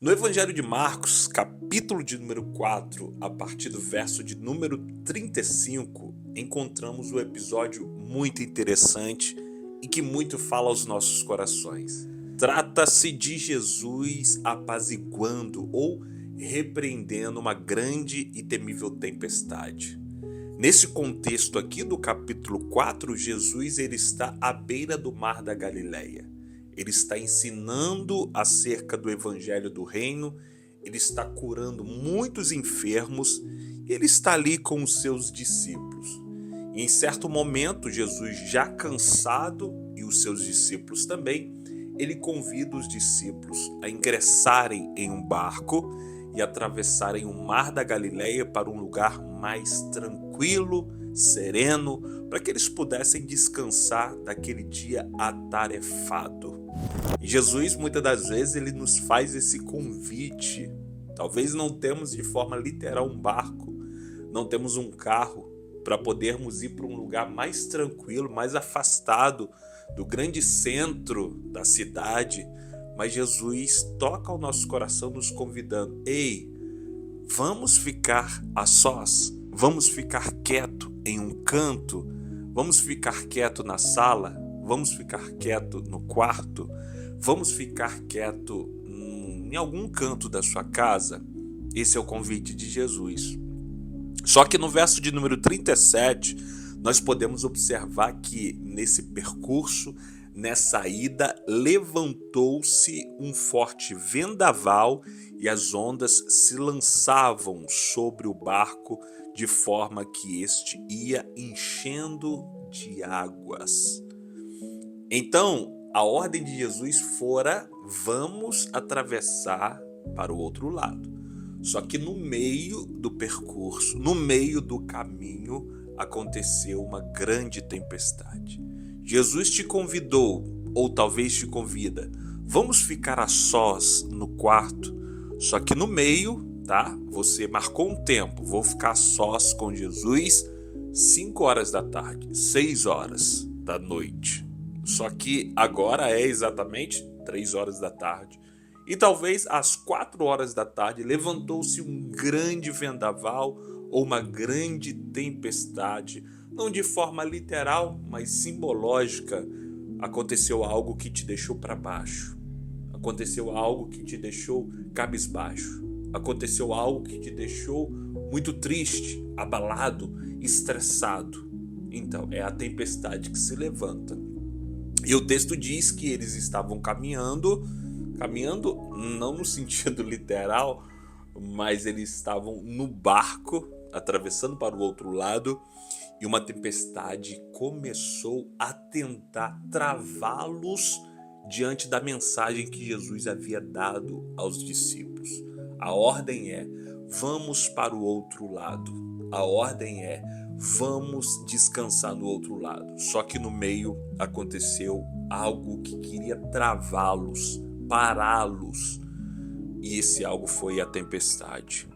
No Evangelho de Marcos, capítulo de número 4, a partir do verso de número 35, encontramos um episódio muito interessante e que muito fala aos nossos corações. Trata-se de Jesus apaziguando ou repreendendo uma grande e temível tempestade. Nesse contexto aqui do capítulo 4, Jesus ele está à beira do mar da Galileia. Ele está ensinando acerca do evangelho do reino, ele está curando muitos enfermos, e ele está ali com os seus discípulos. E em certo momento, Jesus, já cansado, e os seus discípulos também, ele convida os discípulos a ingressarem em um barco e atravessarem o mar da Galileia para um lugar mais tranquilo, sereno, para que eles pudessem descansar daquele dia atarefado. E Jesus, muitas das vezes, ele nos faz esse convite. Talvez não temos de forma literal um barco, não temos um carro para podermos ir para um lugar mais tranquilo, mais afastado do grande centro da cidade, mas Jesus toca o nosso coração nos convidando: ei, vamos ficar a sós, vamos ficar quieto em um canto, vamos ficar quieto na sala, vamos ficar quieto no quarto, vamos ficar quieto em algum canto da sua casa. Esse é o convite de Jesus. Só que no verso de número 37, nós podemos observar que nesse percurso, nessa ida, levantou-se um forte vendaval e as ondas se lançavam sobre o barco de forma que este ia enchendo de águas. Então, a ordem de Jesus fora: vamos atravessar para o outro lado. Só que no meio do percurso, no meio do caminho, aconteceu uma grande tempestade. Jesus te convidou, ou talvez te convida: vamos ficar a sós no quarto. Só que no meio, tá? Você marcou um tempo, vou ficar a sós com Jesus 5 horas da tarde, 6 horas da noite. Só que agora é exatamente 3 horas da tarde. E talvez às 4 horas da tarde levantou-se um grande vendaval ou uma grande tempestade. Não de forma literal, mas simbológica. Aconteceu algo que te deixou para baixo. Aconteceu algo que te deixou cabisbaixo. Aconteceu algo que te deixou muito triste, abalado, estressado. Então, é a tempestade que se levanta. E o texto diz que eles estavam caminhando não no sentido literal, mas eles estavam no barco, atravessando para o outro lado, e uma tempestade começou a tentar travá-los diante da mensagem que Jesus havia dado aos discípulos. A ordem é: vamos para o outro lado. A ordem é: vamos descansar no outro lado. Só que no meio aconteceu algo que queria travá-los, pará-los, e esse algo foi a tempestade.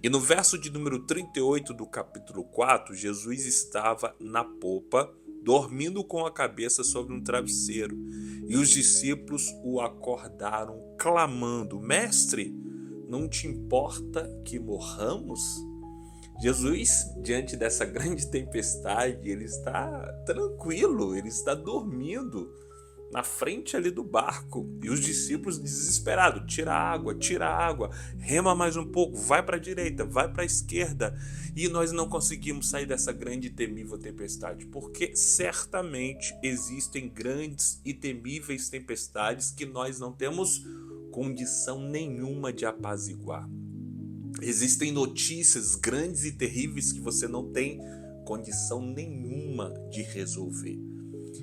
E no verso de número 38 do capítulo 4, Jesus estava na popa, dormindo com a cabeça sobre um travesseiro, e os discípulos o acordaram clamando: mestre, não te importa que morramos? Jesus, diante dessa grande tempestade, ele está tranquilo, ele está dormindo na frente ali do barco, e os discípulos desesperados: tira água, rema mais um pouco, vai para a direita, vai para a esquerda. E nós não conseguimos sair dessa grande e temível tempestade, porque certamente existem grandes e temíveis tempestades que nós não temos condição nenhuma de apaziguar. Existem notícias grandes e terríveis que você não tem condição nenhuma de resolver.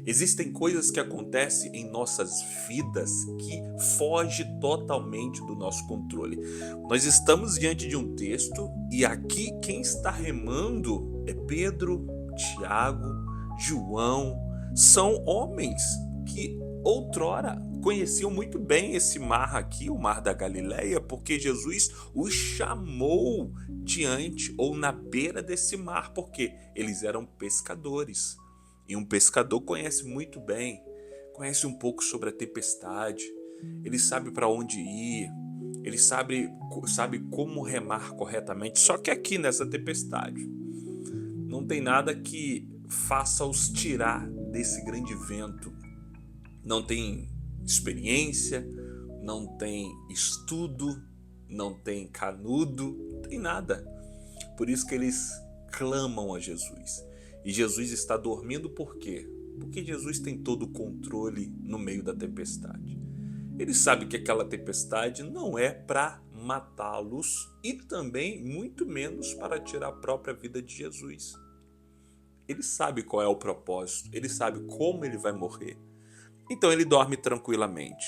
Existem coisas que acontecem em nossas vidas que fogem totalmente do nosso controle. Nós estamos diante de um texto e aqui quem está remando é Pedro, Tiago, João. São homens que outrora conheciam muito bem esse mar aqui, o mar da Galileia, porque Jesus os chamou diante ou na beira desse mar, porque eles eram pescadores. E um pescador conhece muito bem, conhece um pouco sobre a tempestade, ele sabe para onde ir, ele sabe como remar corretamente. Só que aqui nessa tempestade, não tem nada que faça-os tirar desse grande vento. Não tem experiência, não tem estudo, não tem canudo, não tem nada. Por isso que eles clamam a Jesus. E Jesus está dormindo por quê? Porque Jesus tem todo o controle no meio da tempestade. Ele sabe que aquela tempestade não é para matá-los e também muito menos para tirar a própria vida de Jesus. Ele sabe qual é o propósito, ele sabe como ele vai morrer. Então ele dorme tranquilamente.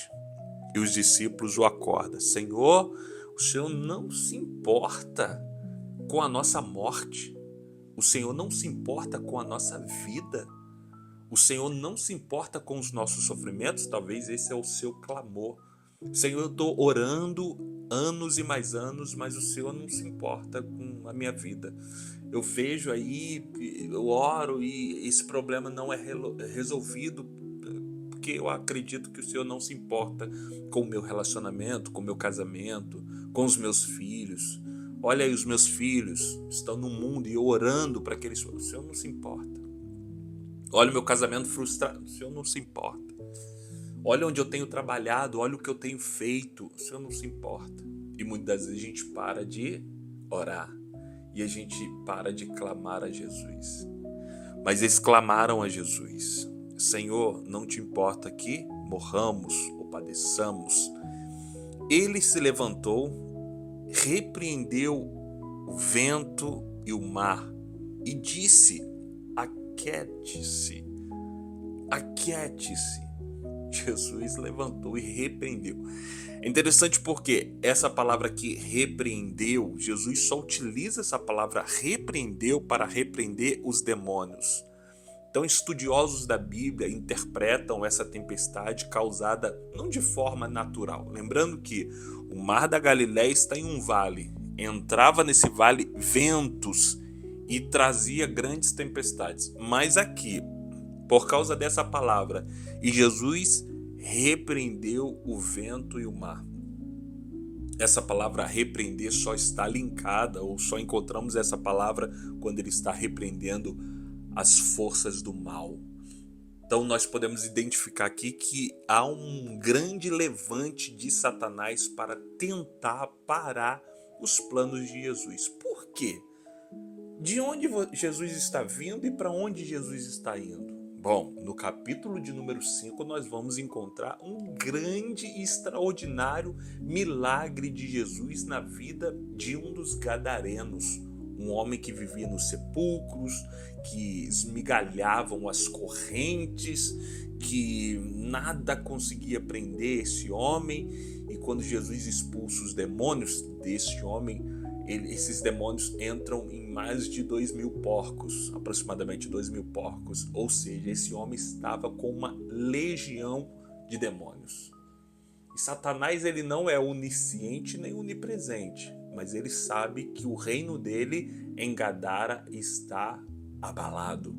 E os discípulos o acordam. Senhor, o Senhor não se importa com a nossa morte. O Senhor não se importa com a nossa vida. O Senhor não se importa com os nossos sofrimentos. Talvez esse é o seu clamor. Senhor, eu estou orando anos e mais anos, mas o Senhor não se importa com a minha vida. Eu vejo aí, eu oro e esse problema não é resolvido, porque eu acredito que o Senhor não se importa com o meu relacionamento, com o meu casamento, com os meus filhos. Olha aí, os meus filhos estão no mundo e eu orando para que eles... O Senhor não se importa. Olha o meu casamento frustrado. O Senhor não se importa. Olha onde eu tenho trabalhado, olha o que eu tenho feito. O Senhor não se importa. E muitas vezes a gente para de orar. E a gente para de clamar a Jesus. Mas eles clamaram a Jesus. Senhor, não te importa que morramos ou padeçamos. Ele se levantou, repreendeu o vento e o mar e disse: aquiete-se, aquiete-se. Jesus levantou e repreendeu. É interessante porque essa palavra aqui, repreendeu, Jesus só utiliza essa palavra repreendeu para repreender os demônios. Então, estudiosos da Bíblia interpretam essa tempestade causada não de forma natural. Lembrando que o mar da Galileia está em um vale. Entrava nesse vale ventos e trazia grandes tempestades. Mas aqui, por causa dessa palavra, e Jesus repreendeu o vento e o mar. Essa palavra repreender só está linkada, ou só encontramos essa palavra quando ele está repreendendo as forças do mal. Então nós podemos identificar aqui que há um grande levante de Satanás para tentar parar os planos de Jesus. Por quê? De onde Jesus está vindo e para onde Jesus está indo? Bom, no capítulo de número 5 nós vamos encontrar um grande e extraordinário milagre de Jesus na vida de um dos gadarenos, um homem que vivia nos sepulcros, que esmigalhavam as correntes, que nada conseguia prender esse homem, e quando Jesus expulsa os demônios desse homem, esses demônios entram em mais de 2.000 porcos, aproximadamente 2.000 porcos, ou seja, esse homem estava com uma legião de demônios. E Satanás, ele não é onisciente nem onipresente, mas ele sabe que o reino dele em Gadara está abalado.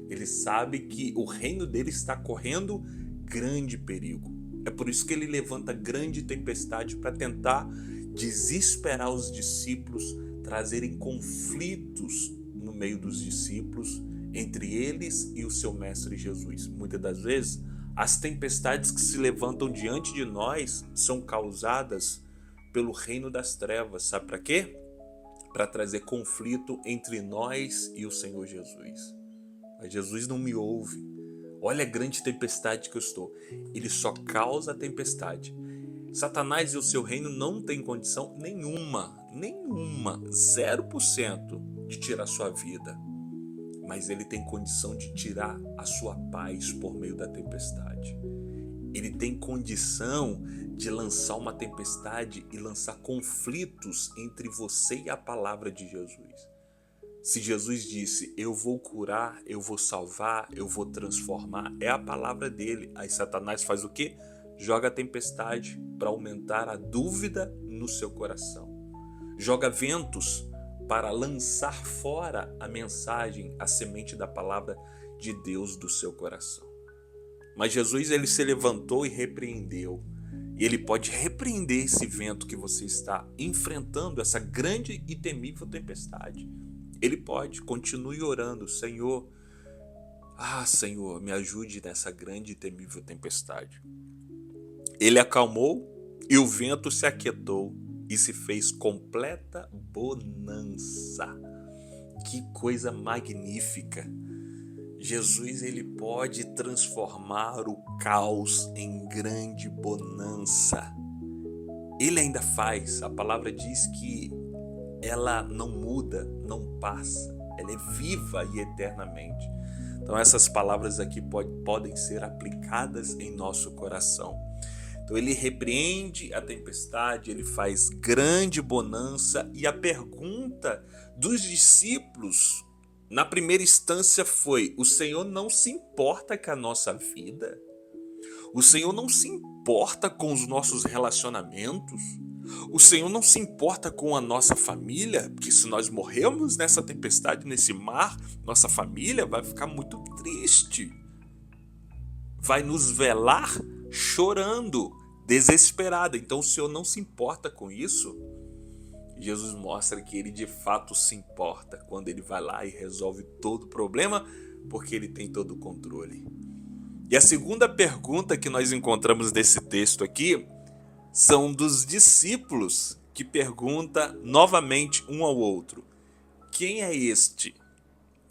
Ele sabe que o reino dele está correndo grande perigo. É por isso que ele levanta grande tempestade para tentar desesperar os discípulos, trazerem conflitos no meio dos discípulos, entre eles e o seu mestre Jesus. Muitas das vezes, as tempestades que se levantam diante de nós são causadas pelo reino das trevas. Sabe para quê? Para trazer conflito entre nós e o Senhor Jesus. Mas Jesus não me ouve. Olha a grande tempestade que eu estou. Ele só causa a tempestade. Satanás e o seu reino não têm condição nenhuma, 0% de tirar sua vida. Mas ele tem condição de tirar a sua paz por meio da tempestade. Ele tem condição de lançar uma tempestade e lançar conflitos entre você e a palavra de Jesus. Se Jesus disse, eu vou curar, eu vou salvar, eu vou transformar, é a palavra dele. Aí Satanás faz o quê? Joga a tempestade para aumentar a dúvida no seu coração. Joga ventos para lançar fora a mensagem, a semente da palavra de Deus do seu coração. Mas Jesus, ele se levantou e repreendeu. E ele pode repreender esse vento que você está enfrentando, essa grande e temível tempestade. Ele pode, continue orando, Senhor, Senhor, me ajude nessa grande e temível tempestade. Ele acalmou e o vento se aquietou e se fez completa bonança. Que coisa magnífica! Jesus, ele pode transformar o caos em grande bonança. Ele ainda faz, a palavra diz que ela não muda, não passa, ela é viva e eternamente. Então essas palavras aqui podem ser aplicadas em nosso coração. Então ele repreende a tempestade, ele faz grande bonança, e a pergunta dos discípulos na primeira instância foi: o Senhor não se importa com a nossa vida? O Senhor não se importa com os nossos relacionamentos? O Senhor não se importa com a nossa família? Porque se nós morrermos nessa tempestade, nesse mar, nossa família vai ficar muito triste. Vai nos velar chorando, desesperada. Então o Senhor não se importa com isso? Jesus mostra que ele de fato se importa quando ele vai lá e resolve todo o problema, porque ele tem todo o controle. E a segunda pergunta que nós encontramos nesse texto aqui são dos discípulos, que pergunta novamente um ao outro: quem é este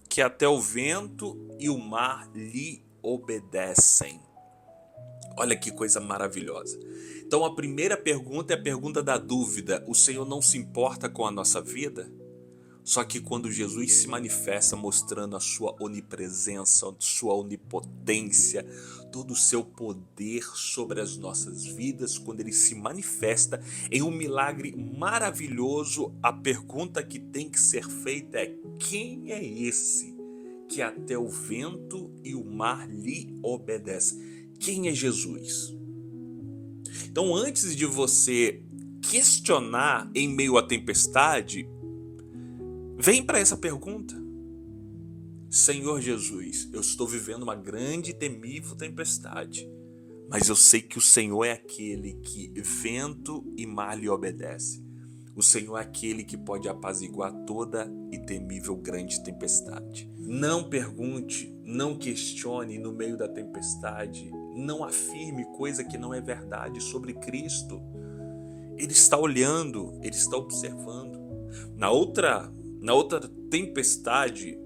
que até o vento e o mar lhe obedecem? Olha que coisa maravilhosa. Então a primeira pergunta é a pergunta da dúvida: o Senhor não se importa com a nossa vida? Só que quando Jesus se manifesta mostrando a sua onipresença, a sua onipotência, todo o seu poder sobre as nossas vidas, quando ele se manifesta em um milagre maravilhoso, a pergunta que tem que ser feita é: quem é esse que até o vento e o mar lhe obedecem? Quem é Jesus? Então, antes de você questionar em meio à tempestade, vem para essa pergunta: Senhor Jesus, eu estou vivendo uma grande e temível tempestade, mas eu sei que o Senhor é aquele que vento e mar lhe obedece. O Senhor é aquele que pode apaziguar toda e temível grande tempestade. Não pergunte, não questione no meio da tempestade, não afirme coisa que não é verdade sobre Cristo. Ele está olhando, ele está observando. Na outra tempestade,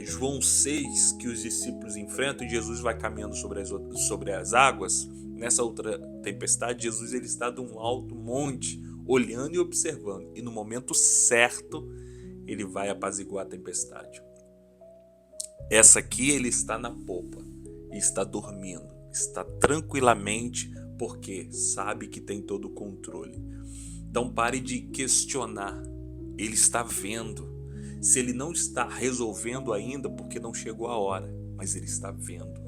João 6, que os discípulos enfrentam, e Jesus vai caminhando sobre as águas. Nessa outra tempestade, Jesus ele está de um alto monte, olhando e observando, e no momento certo ele vai apaziguar a tempestade. Essa aqui ele está na popa e está dormindo, está tranquilamente, porque sabe que tem todo o controle. Então pare de questionar, ele está vendo. Se ele não está resolvendo ainda, porque não chegou a hora, mas ele está vendo.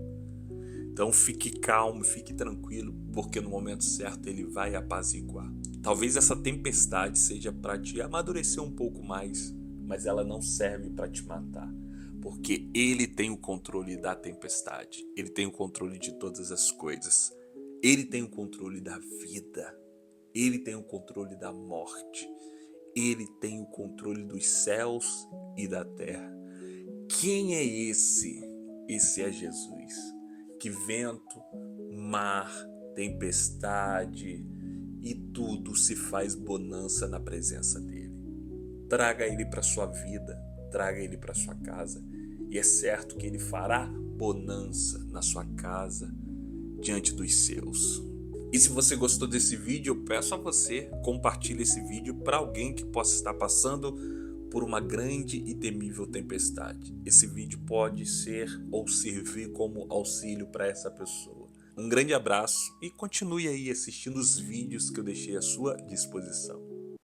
Então fique calmo, fique tranquilo, porque no momento certo ele vai apaziguar. Talvez essa tempestade seja para te amadurecer um pouco mais, mas ela não serve para te matar, porque ele tem o controle da tempestade, ele tem o controle de todas as coisas, ele tem o controle da vida, ele tem o controle da morte, ele tem o controle dos céus e da terra. Quem é esse? Esse é Jesus, que vento, mar, tempestade e tudo se faz bonança na presença dele. Traga ele para sua vida, traga ele para sua casa, e é certo que ele fará bonança na sua casa diante dos seus. E se você gostou desse vídeo, eu peço a você, compartilhe esse vídeo para alguém que possa estar passando por uma grande e temível tempestade. Esse vídeo pode ser ou servir como auxílio para essa pessoa. Um grande abraço e continue aí assistindo os vídeos que eu deixei à sua disposição.